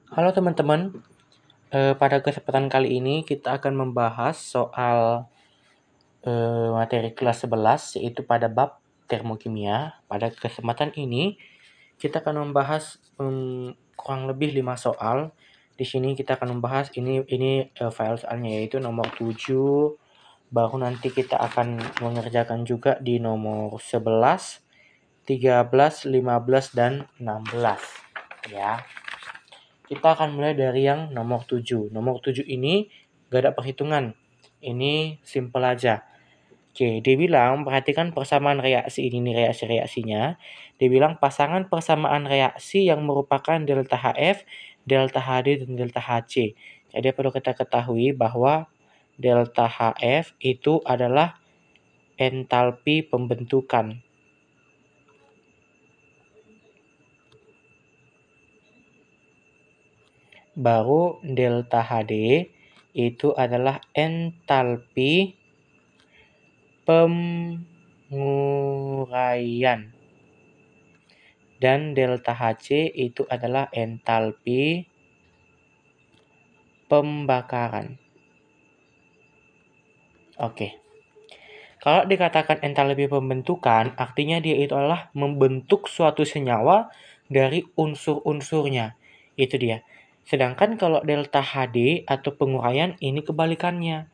Halo teman-teman, pada kesempatan kali ini kita akan membahas soal materi kelas 11 yaitu pada bab termokimia. Pada kesempatan ini kita akan membahas kurang lebih 5 soal. Di sini kita akan membahas ini file soalnya yaitu nomor 7, baru nanti kita akan mengerjakan juga di nomor 11, 13, 15 dan 16 ya. Kita akan mulai dari yang nomor 7. Nomor 7 ini gak ada perhitungan. Ini simple aja. Oke, dia bilang perhatikan persamaan reaksi ini reaksinya. Dia bilang pasangan persamaan reaksi yang merupakan delta HF, delta HD, dan delta HC. Jadi perlu kita ketahui bahwa delta HF itu adalah entalpi pembentukan. Baru delta HD itu adalah entalpi penguraian. Dan delta HC itu adalah entalpi pembakaran. Oke. Kalau dikatakan entalpi pembentukan, artinya dia itu adalah membentuk suatu senyawa dari unsur-unsurnya. Itu dia. Sedangkan kalau delta HD atau penguraian ini kebalikannya.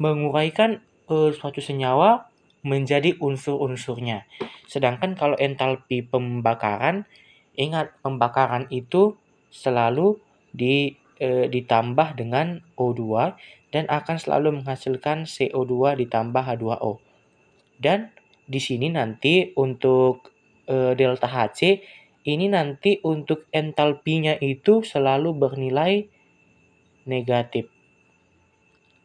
Menguraikan suatu senyawa menjadi unsur-unsurnya. Sedangkan kalau entalpi pembakaran, ingat pembakaran itu selalu ditambah dengan O2 dan akan selalu menghasilkan CO2 ditambah H2O. Dan di sini nanti untuk delta HC ini nanti untuk entalpinya itu selalu bernilai negatif.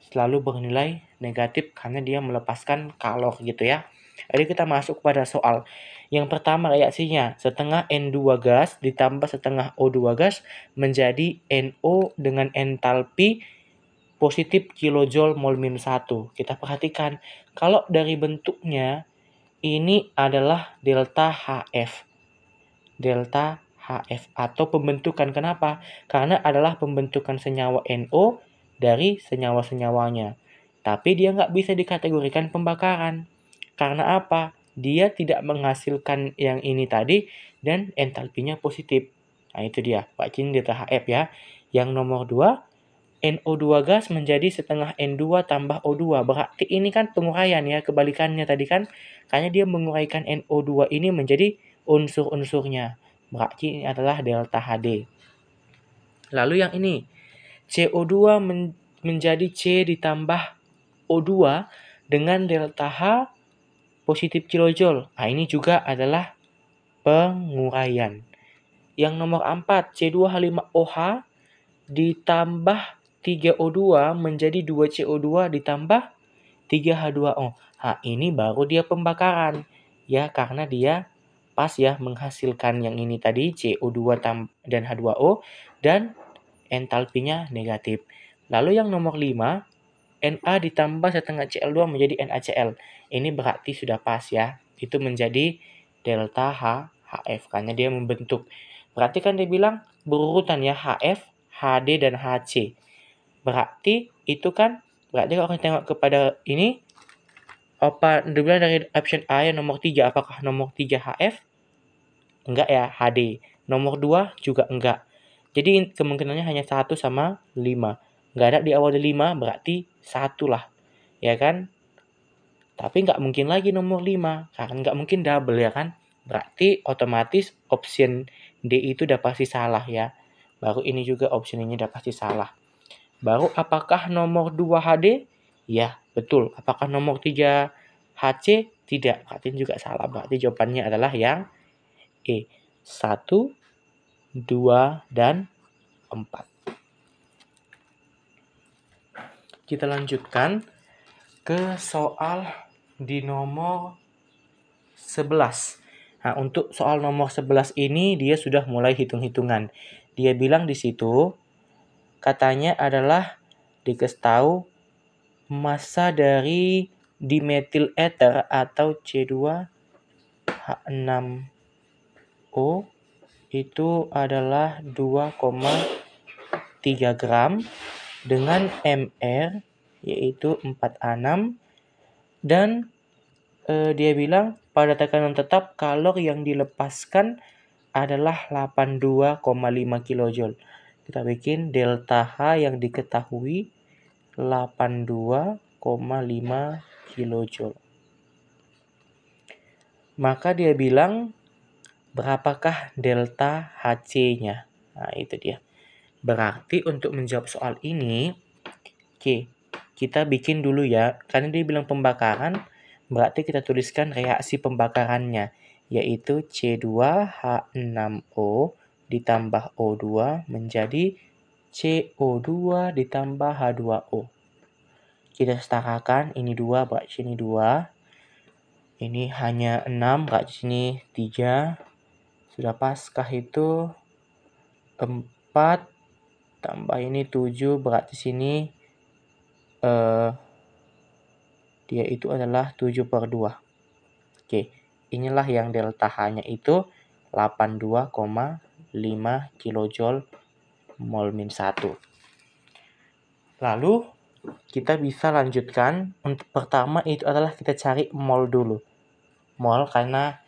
Selalu bernilai negatif karena dia melepaskan kalor gitu ya. Jadi kita masuk pada soal. Yang pertama reaksinya, setengah N2 gas ditambah setengah O2 gas menjadi NO dengan entalpi positif kilojoule mol minus 1. Kita perhatikan, kalau dari bentuknya ini adalah delta HF. Delta HF atau pembentukan. Kenapa? Karena adalah pembentukan senyawa NO dari senyawa-senyawanya. Tapi dia nggak bisa dikategorikan pembakaran. Karena apa? Dia tidak menghasilkan yang ini tadi dan entalpinya positif. Nah itu dia, Pak Cin delta HF ya. Yang nomor 2, NO2 gas menjadi setengah N2 tambah O2. Berarti ini kan penguraian ya, kebalikannya tadi kan. Karena dia menguraikan NO2 ini menjadi unsur-unsurnya. Berarti ini adalah delta HD. Lalu yang ini, CO2 menjadi C ditambah O2 dengan delta H positif kilojoule. Nah, ini juga adalah penguraian. Yang nomor 4, C2H5OH ditambah 3O2 menjadi 2CO2 ditambah 3H2O. Nah, ini baru dia pembakaran. Ya, karena dia pas ya menghasilkan yang ini tadi CO2 dan H2O dan entalpinya negatif. Lalu yang nomor 5, Na ditambah setengah Cl2 menjadi NaCl. Ini berarti sudah pas ya. Itu menjadi delta HF karena dia membentuk. Berarti kan dia bilang berurutan ya HF, HD dan HC. Berarti kalau kita tengok kepada ini apa dia bilang dari option A yang nomor 3, apakah nomor 3 HF? Enggak ya, HD. Nomor 2 juga enggak. Jadi kemungkinannya hanya 1 sama 5. Enggak ada di awal 5 berarti 1 lah. Ya kan? Tapi enggak mungkin lagi nomor 5 karena enggak mungkin double ya kan? Berarti otomatis option D itu udah pasti salah ya. Baru ini juga option ini udah pasti salah. Baru apakah nomor 2 HD? Ya, betul. Apakah nomor 3 HC? Tidak. Berarti juga salah. Berarti jawabannya adalah yang E. 1, 2, dan 4. Kita lanjutkan ke soal di nomor 11. Nah, untuk soal nomor 11 ini dia sudah mulai hitung-hitungan. Dia bilang di situ katanya adalah dikasih tahu massa dari dimetil ether atau C2H6O itu adalah 2,5 3 gram dengan MR yaitu 4A6 dan dia bilang pada tekanan tetap kalor yang dilepaskan adalah 82,5 kJ. Kita bikin delta H yang diketahui 82,5 kJ. Maka dia bilang berapakah delta Hc-nya? Nah, itu dia. Berarti untuk menjawab soal ini, kita bikin dulu ya. Karena dia bilang pembakaran, berarti kita tuliskan reaksi pembakarannya, yaitu C2H6O ditambah O2 menjadi CO2 ditambah H2O. Kita setarakan, ini 2, berarti ini 2. Ini hanya 6, berarti sini 3. Sudah paskah itu 4 tambah ini 7, berarti sini dia itu adalah 7/2. Oke, inilah yang delta H-nya itu 82,5 kJ mol min 1. Lalu kita bisa lanjutkan. Untuk pertama itu adalah kita cari mol dulu. Mol karena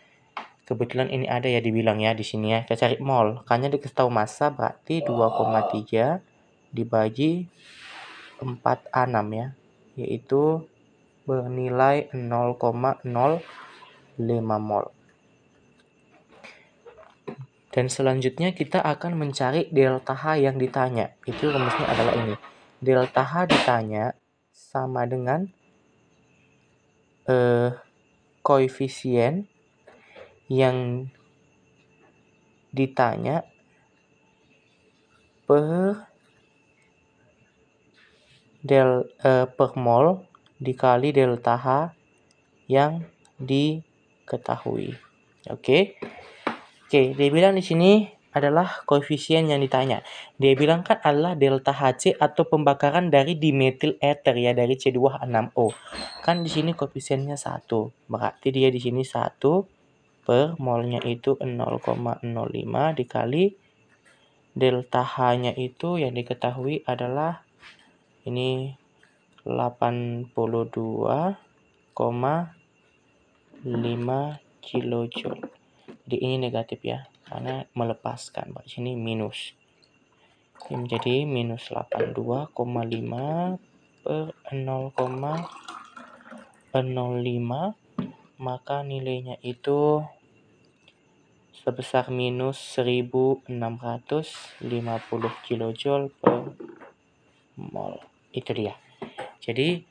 kebetulan ini ada ya dibilang ya di sini ya. Kita cari mol. Karena dikasih tahu massa berarti 2,3 dibagi 4A6 ya. Yaitu bernilai 0,05 mol. Dan selanjutnya kita akan mencari delta H yang ditanya. Itu rumusnya adalah ini. Delta H ditanya sama dengan koefisien yang ditanya per mol dikali delta H yang diketahui. Oke, dia bilang di sini adalah koefisien yang ditanya. Dia bilang kan adalah delta Hc atau pembakaran dari dimetil ether ya, dari C2H6O. Kan di sini koefisiennya 1. Berarti dia di sini 1 per molnya itu 0,05 dikali delta H-nya itu yang diketahui adalah ini 82,5 kJ. Jadi ini negatif ya, karena melepaskan. Di sini minus. Ini menjadi minus 82,5 per 0,05. Maka nilainya itu sebesar minus 1650 kJ per mol. Itu dia. Jadi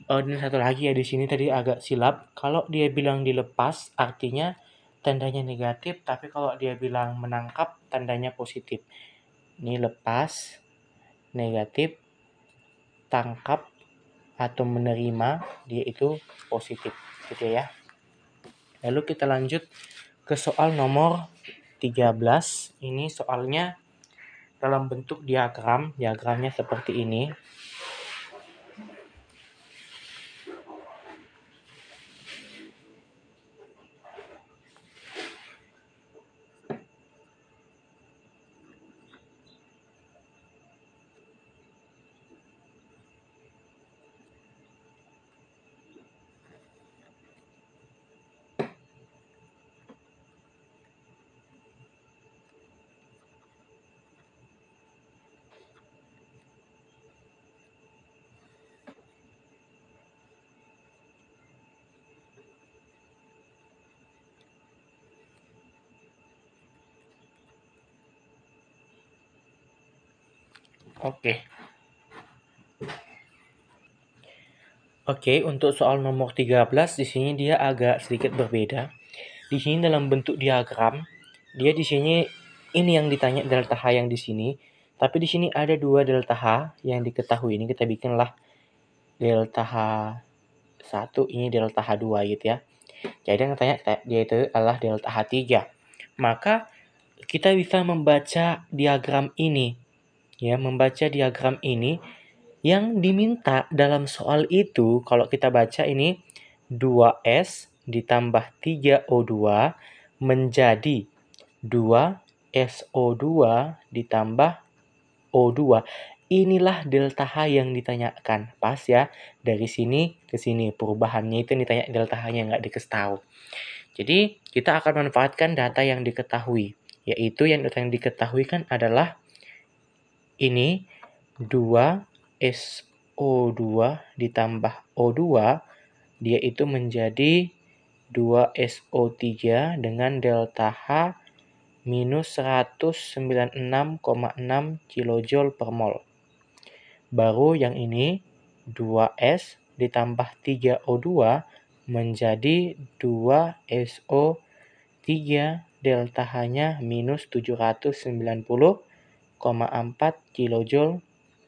dan satu lagi ya di sini tadi agak silap. Kalau dia bilang dilepas artinya tandanya negatif, tapi kalau dia bilang menangkap tandanya positif. Ini lepas, negatif, tangkap atau menerima, dia itu positif gitu ya. Lalu kita lanjut ke soal nomor 13. Ini soalnya dalam bentuk diagram. Diagramnya seperti ini. Oke, untuk soal nomor 13 di sini dia agak sedikit berbeda. Di sini dalam bentuk diagram, dia di sini ini yang ditanya delta H yang di sini, tapi di sini ada 2 delta H yang diketahui. Ini kita bikinlah delta H1, ini delta H2 gitu ya. Jadi yang ditanya dia itu adalah delta H3. Maka kita bisa membaca diagram ini. Ya, membaca diagram ini yang diminta dalam soal itu, kalau kita baca ini 2S ditambah 3O2 menjadi 2SO2 ditambah O2. Inilah delta H yang ditanyakan. Pas ya, dari sini ke sini. Perubahannya itu yang ditanya delta H-nya, nggak dikasih tahu. Jadi, kita akan manfaatkan data yang diketahui. Yaitu yang data yang diketahui kan adalah ini 2 SO2 ditambah O2, dia itu menjadi 2 SO3 dengan delta H minus 196,6 kJ per mol. Baru yang ini 2S ditambah 3O2 menjadi 2SO3, delta H-nya minus 790,4 kJ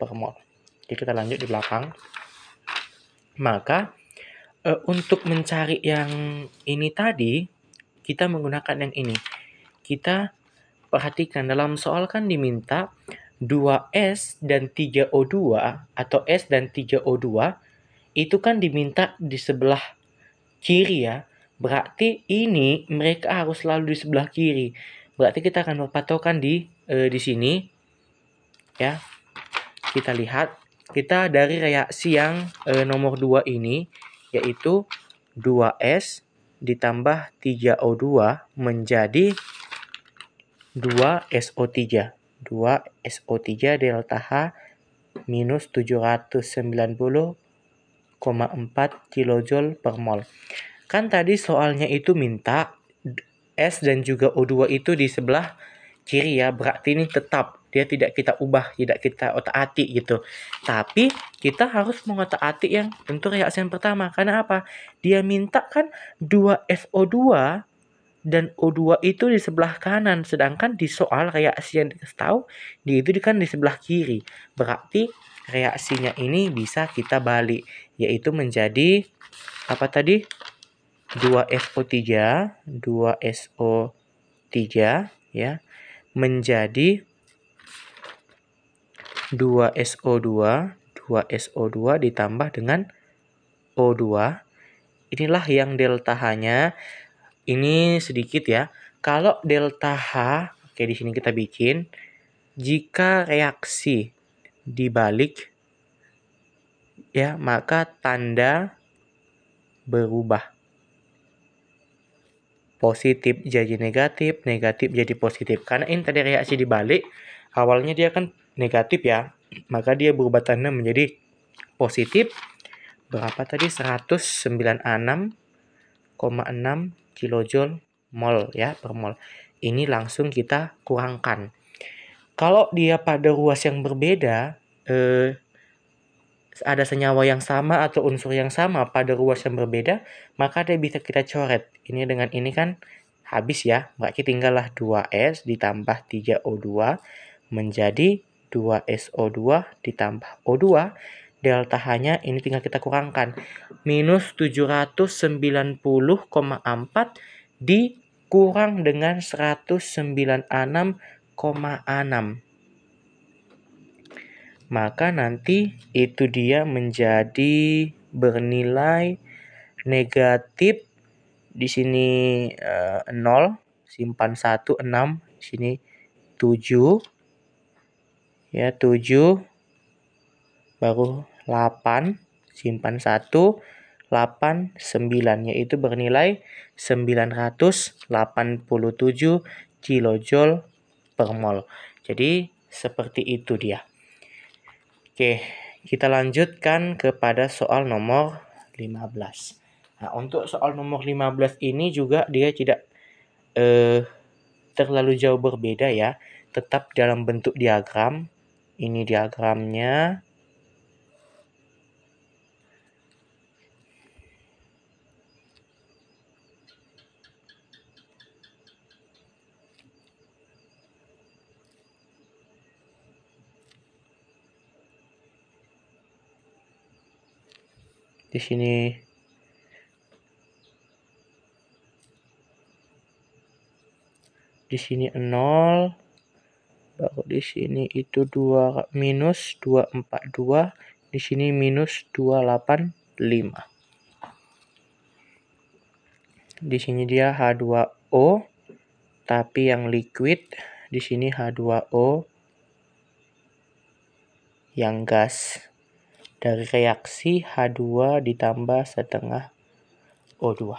per mol. Jadi kita lanjut di belakang. Maka untuk mencari yang ini tadi, kita menggunakan yang ini. Kita perhatikan dalam soal kan diminta 2S dan 3O2 atau S dan 3O2 itu kan diminta di sebelah kiri ya. Berarti ini mereka harus selalu di sebelah kiri. Berarti kita akan berpatokan di sini ya. Kita lihat, kita dari reaksi yang nomor 2 ini yaitu 2S ditambah 3O2 menjadi 2SO3. 2SO3 delta H minus 790,4 kJ per mol. Kan tadi soalnya itu minta S dan juga O2 itu di sebelah kiri ya. Berarti ini tetap dia tidak kita ubah, tidak kita otak-atik gitu. Tapi kita harus mengotak-atik yang tentu reaksi yang pertama. Karena apa? Dia minta kan 2SO2 dan O2 itu di sebelah kanan, sedangkan di soal reaksi yang dikasih tahu dia itu kan di sebelah kiri. Berarti reaksinya ini bisa kita balik, yaitu menjadi apa tadi? 2SO3 ya menjadi 2SO2 ditambah dengan O2. Inilah yang delta H-nya. Ini sedikit ya. Kalau delta H, oke di sini kita bikin, jika reaksi dibalik ya, maka tanda berubah. Positif jadi negatif, negatif jadi positif. Karena ini tadi reaksi dibalik, awalnya dia kan negatif ya, maka dia berubah tanda menjadi positif. Berapa tadi? 196,6 kJ mol ya per mol. Ini langsung kita kurangkan. Kalau dia pada ruas yang berbeda, ada senyawa yang sama atau unsur yang sama pada ruas yang berbeda, maka dia bisa kita coret. Ini dengan ini kan habis ya. Berarti tinggallah 2S ditambah 3O2 menjadi 2SO2 ditambah O2. Delta H-nya ini tinggal kita kurangkan. Minus 790,4 dikurang dengan 196,6. Maka nanti itu dia menjadi bernilai negatif. Di sini 0, simpan 1, 6, di sini 7. Ya, 7 baru 8, simpan 1, 8, 9, yaitu bernilai 987 kJ per mol. Jadi seperti itu dia. Oke, kita lanjutkan kepada soal nomor 15. Nah, untuk soal nomor 15 ini juga dia tidak terlalu jauh berbeda ya. Tetap dalam bentuk diagram. Ini diagramnya. Di sini di sini 0, baru di sini itu 2 minus 242, di sini minus 285. Di sini dia H2O, tapi yang liquid di sini H2O yang gas dari reaksi H2 ditambah setengah O2.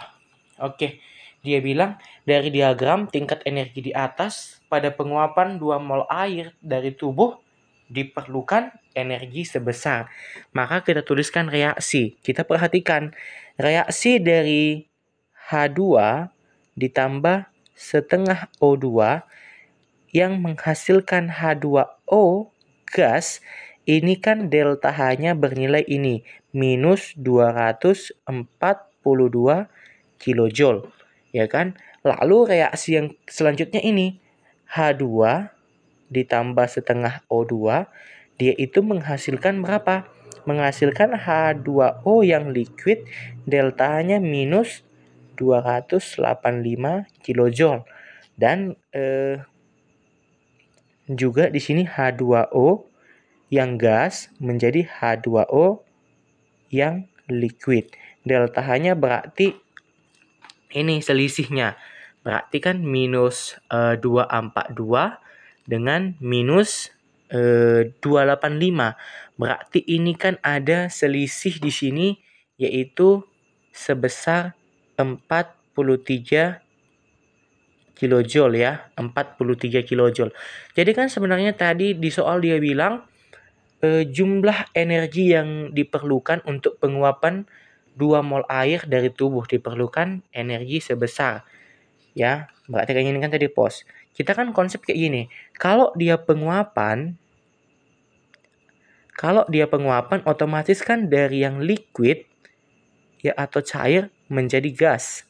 Oke, dia bilang dari diagram tingkat energi di atas pada penguapan 2 mol air dari tubuh diperlukan energi sebesar. Maka kita tuliskan reaksi. Kita perhatikan reaksi dari H2 ditambah setengah O2 yang menghasilkan H2O gas, ini kan delta H-nya bernilai ini, minus 242 kilojoule, ya kan? Lalu reaksi yang selanjutnya ini, H2 ditambah setengah O2, dia itu menghasilkan berapa? Menghasilkan H2O yang liquid, delta H-nya minus 285 kilojoule. Dan juga di sini H2O yang gas menjadi H2O yang liquid. Delta H-nya berarti ini selisihnya. Berarti kan minus 242 dengan minus 285. Berarti ini kan ada selisih di sini yaitu sebesar 43 kilojoule ya, 43 kilojoule. Jadi kan sebenarnya tadi di soal dia bilang jumlah energi yang diperlukan untuk penguapan 2 mol air dari tubuh diperlukan energi sebesar. Ya, berarti kayak gini kan tadi pos. Kita kan konsep kayak gini. Kalau dia penguapan otomatis kan dari yang liquid ya atau cair menjadi gas.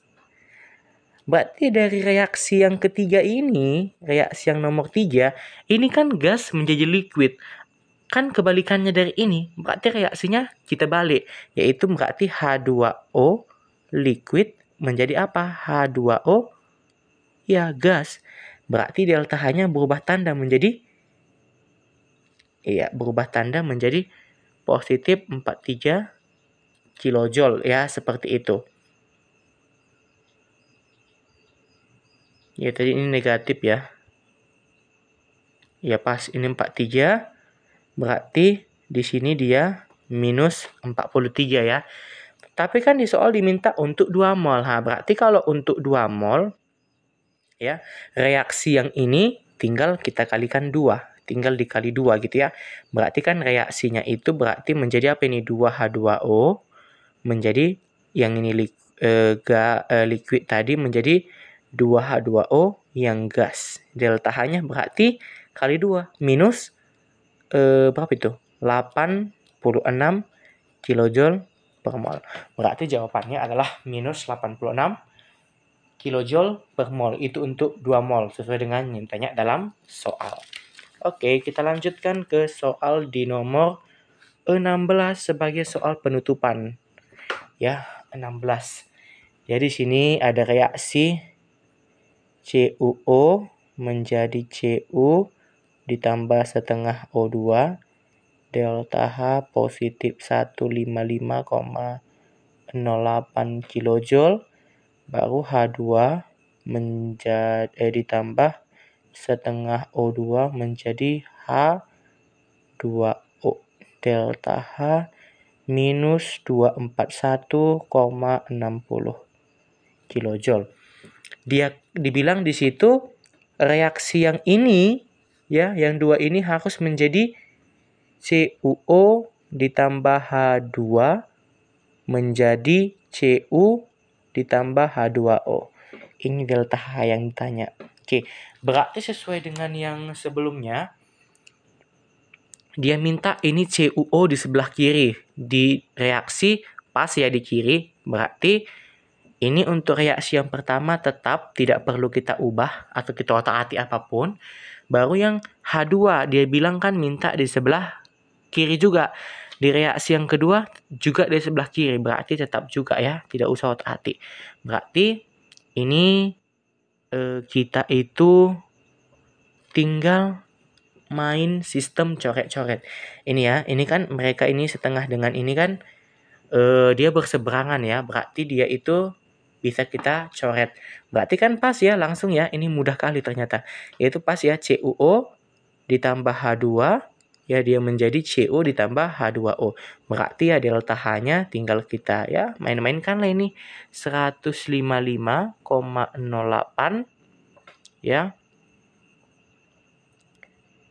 Berarti dari reaksi yang ketiga ini, reaksi yang nomor 3, ini kan gas menjadi liquid. Kan kebalikannya dari ini, berarti reaksinya kita balik. Yaitu berarti H2O liquid menjadi apa? H2O ya gas. Berarti delta H-nya berubah tanda menjadi positif 43 kilojoule ya, seperti itu. Ya tadi ini negatif ya. Ya pas ini 43, berarti di sini dia minus 43 ya. Tapi kan di soal diminta untuk 2 mol. Berarti kalau untuk 2 mol ya, reaksi yang ini tinggal kita kalikan 2. Tinggal dikali 2 gitu ya. Berarti kan reaksinya itu berarti menjadi apa ini? 2H2O menjadi yang ini liquid tadi menjadi 2H2O yang gas. Delta H-nya berarti kali 2 minus berapa itu? 86 kilojoule per mol. Berarti jawabannya adalah minus 86 kilojoule per mol. Itu untuk 2 mol sesuai dengan yang ditanya dalam soal. Oke, kita lanjutkan ke soal di nomor 16 sebagai soal penutupan. Ya, 16. Jadi sini ada reaksi CuO menjadi Cu ditambah setengah O2, delta H positif 155,08 kilojoule, baru H2 ditambah setengah O2 menjadi H2O, delta H minus 241,60 kilojoule. Dia dibilang di situ reaksi yang ini ya, yang 2 ini harus menjadi CuO ditambah H2 menjadi Cu ditambah H2O. Ini delta H yang ditanya. Oke, berarti sesuai dengan yang sebelumnya, dia minta ini CuO di sebelah kiri. Di reaksi pas ya di kiri, berarti ini untuk reaksi yang pertama tetap tidak perlu kita ubah atau kita otak-atik apapun. Baru yang H2 dia bilang kan minta di sebelah kiri juga. Di reaksi yang kedua juga di sebelah kiri. Berarti tetap juga ya, tidak usah otak-atik. Berarti ini kita itu tinggal main sistem coret-coret. Ini ya, ini kan mereka ini setengah dengan ini kan dia berseberangan ya. Berarti dia itu bisa kita coret. Berarti kan pas ya, langsung ya. Ini mudah kali ternyata. Yaitu pas ya, CuO ditambah H2 ya dia menjadi CO ditambah H2O. Berarti ya delta H-nya tinggal kita ya main-mainkan lah ini 155,08 ya.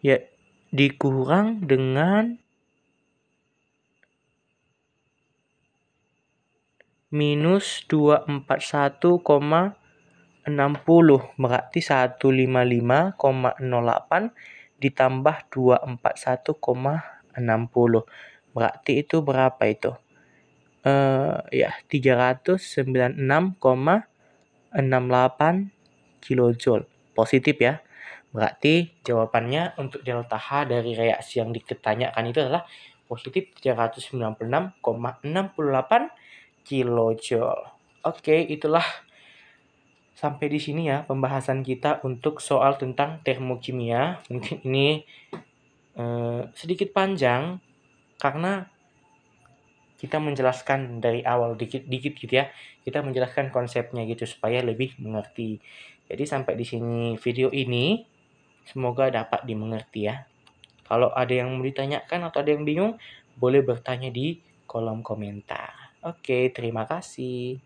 Ya dikurang dengan minus 241,60 berarti 155,08 ditambah 241,60 berarti itu berapa itu? Ya 396,68 kilojoule positif ya. Berarti jawabannya untuk delta H dari reaksi yang ditanyakan itu adalah positif 396,68 kilojoule. Oke, itulah sampai di sini ya pembahasan kita untuk soal tentang termokimia. Mungkin ini sedikit panjang karena kita menjelaskan dari awal dikit-dikit gitu ya. Kita menjelaskan konsepnya gitu supaya lebih mengerti. Jadi sampai di sini video ini. Semoga dapat dimengerti ya. Kalau ada yang mau ditanyakan atau ada yang bingung, boleh bertanya di kolom komentar. Oke, terima kasih.